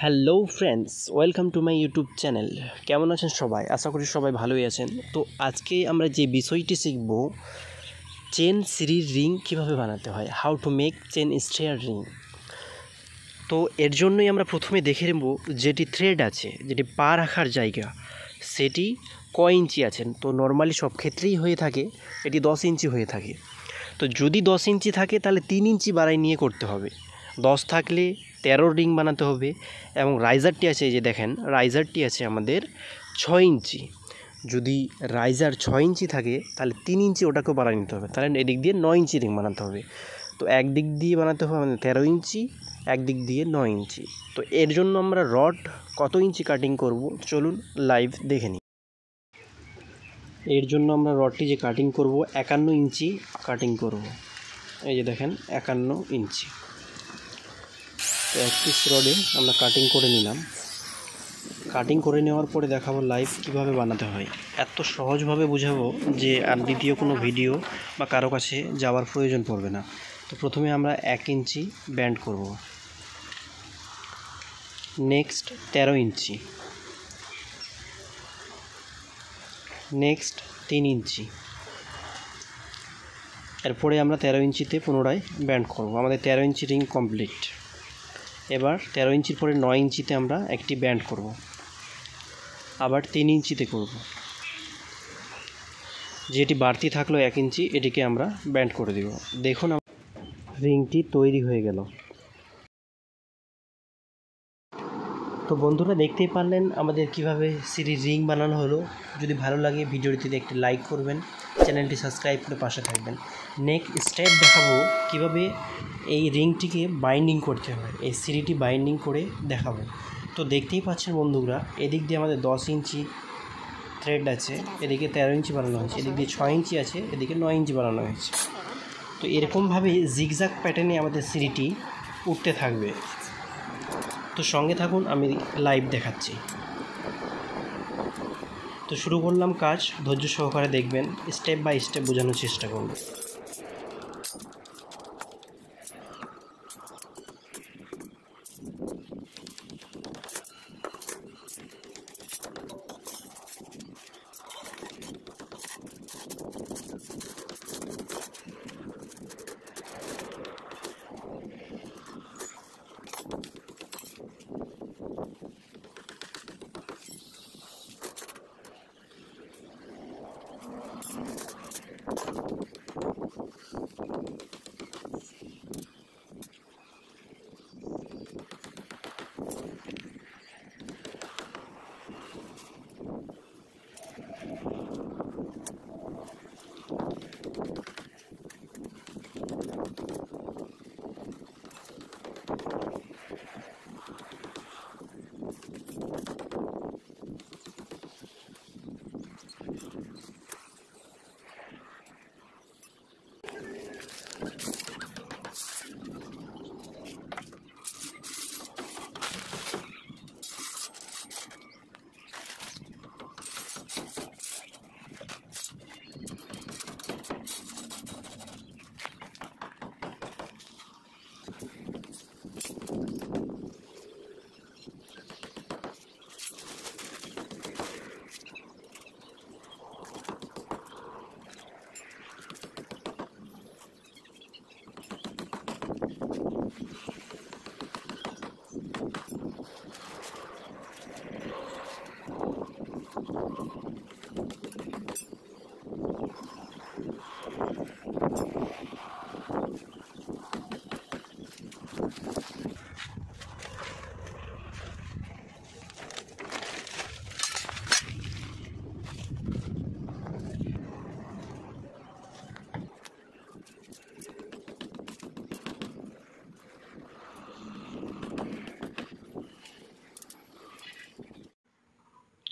Hello friends, welcome to my YouTube channel. কেমন আছেন সবাই? আশা করি সবাই ভালোই আছেন। তো আজকে আমরা যে বিষয়টি শিখব, চেন সিরিজ রিং কীভাবে বানাতে হয়, how to make chain stair ring. তো এর জন্যই আমরা প্রথমে দেখে নেব যেটি থ্রেড আছে, যেটি পা রাখার জায়গা, সেটি কয় ইঞ্চি আছেন। তো নর্মালি সব ক্ষেত্রেই হয়ে থাকে এটি 10 ইঞ্চি হয়ে থাকে। তো যদি 10 ইঞ্চি থাকে তাহলে 3 ইঞ্চি বাড়াই নিয়ে করতে হবে। 10 থাকলে 13 রিং বানাতে হবে। এবং রাইজারটি আছে, এই যে দেখেন রাইজারটি আছে আমাদের 6 ইঞ্চি। যদি রাইজার 6 ইঞ্চি থাকে তাহলে 3 ইঞ্চি ওটাকেও বাড়াই নিতে হবে, তাহলে এদিক দিয়ে 9 ইঞ্চি রিং বানাতে হবে। তো একদিক দিয়ে বানাতে হবে আমাদের 13 ইঞ্চি, একদিক দিয়ে 9 ইঞ্চি। তো এর জন্য আমরা রড কত ইঞ্চি কাটিং করব, চলুন লাইভ দেখে নিই। এর জন্য আমরা রডটি যে কাটিং করব 51 ইঞ্চি কাটিং করব। এই যে দেখেন 51 ইঞ্চি। তো এক পিস রডে আমরা কাটিং করে নিলাম। কাটিং করে নেওয়ার পরে দেখাবো লাইভ কিভাবে বানাতে হয়। এত সহজভাবে বোঝাবো যে আর দ্বিতীয় কোনো ভিডিও বা কারো কাছে যাওয়ার প্রয়োজন পড়বে না। তো প্রথমে আমরা 1 ইঞ্চি ব্যান্ড করব, নেক্সট 13 ইঞ্চি, নেক্সট 3 ইঞ্চি, এরপরে আমরা 13 ইঞ্চিতে পুনরায় ব্যান্ড করব। আমাদের 13 ইঞ্চি রিং কমপ্লিট। এবার 13 ইঞ্চির পরে 9 ইঞ্চিতে আমরা একটি ব্যান্ড করব, আবার 3 ইঞ্চিতে করব। যেটি বাড়তি থাকলো 1 ইঞ্চি, এটিকে আমরা ব্যান্ড করে দেব। দেখুন রিংটি তৈরি হয়ে গেল। তো বন্ধুরা দেখতেই পারলেন আমাদের কিভাবে সিরিজ রিং বানানো হলো। যদি ভালো লাগে ভিডিওটিতে একটি লাইক করবেন, চ্যানেলটি সাবস্ক্রাইব করে পাশে থাকবেন। নেক্সট স্টেপ দেখাবো কিভাবে এই রিংটিকে বাইন্ডিং করতে হয়, এই সিরিটি বাইন্ডিং করে দেখাবো। তো দেখতেই পাচ্ছেন বন্ধুরা, এদিক দিয়ে আমাদের 10 ইঞ্চি থ্রেড আছে, এদিকে 13 ইঞ্চি বানানো হয়েছে, এদিক দিয়ে 6 ইঞ্চি আছে, এদিকে 9 ইঞ্চি বানানো হয়েছে। তো এরকমভাবে জিগজ্যাগ প্যাটার্নে আমাদের সিরিটি উঠতে থাকবে। তো সঙ্গে থাকুন, আমি লাইভ দেখাচ্ছি। তো শুরু করলাম কাজ, ধৈর্য সহকারে দেখবেন, স্টেপ বাই স্টেপ বোঝানোর চেষ্টা করব।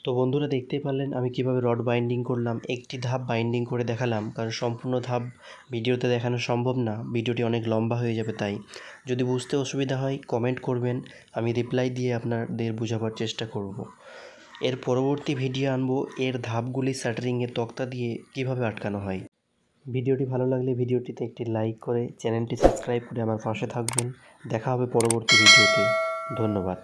তো বন্ধুরা দেখতেই পারলেন আমি কিভাবে রড বাইন্ডিং করলাম। একটি ধাপ বাইন্ডিং করে দেখালাম, কারণ সম্পূর্ণ ধাপ ভিডিওতে দেখানো সম্ভব না, ভিডিওটি অনেক লম্বা হয়ে যাবে। তাই যদি বুঝতে অসুবিধা হয় কমেন্ট করবেন, আমি রিপ্লাই দিয়ে আপনাদের বোঝাবার চেষ্টা করব। এর পরবর্তী ভিডিও আনবো এর ধাপগুলি শাটারিংয়ের তক্তা দিয়ে কিভাবে আটকানো হয়। ভিডিওটি ভালো লাগলে ভিডিওটিতে একটি লাইক করে চ্যানেলটি সাবস্ক্রাইব করে আমার পাশে থাকবেন। দেখা হবে পরবর্তী ভিডিওতে। ধন্যবাদ।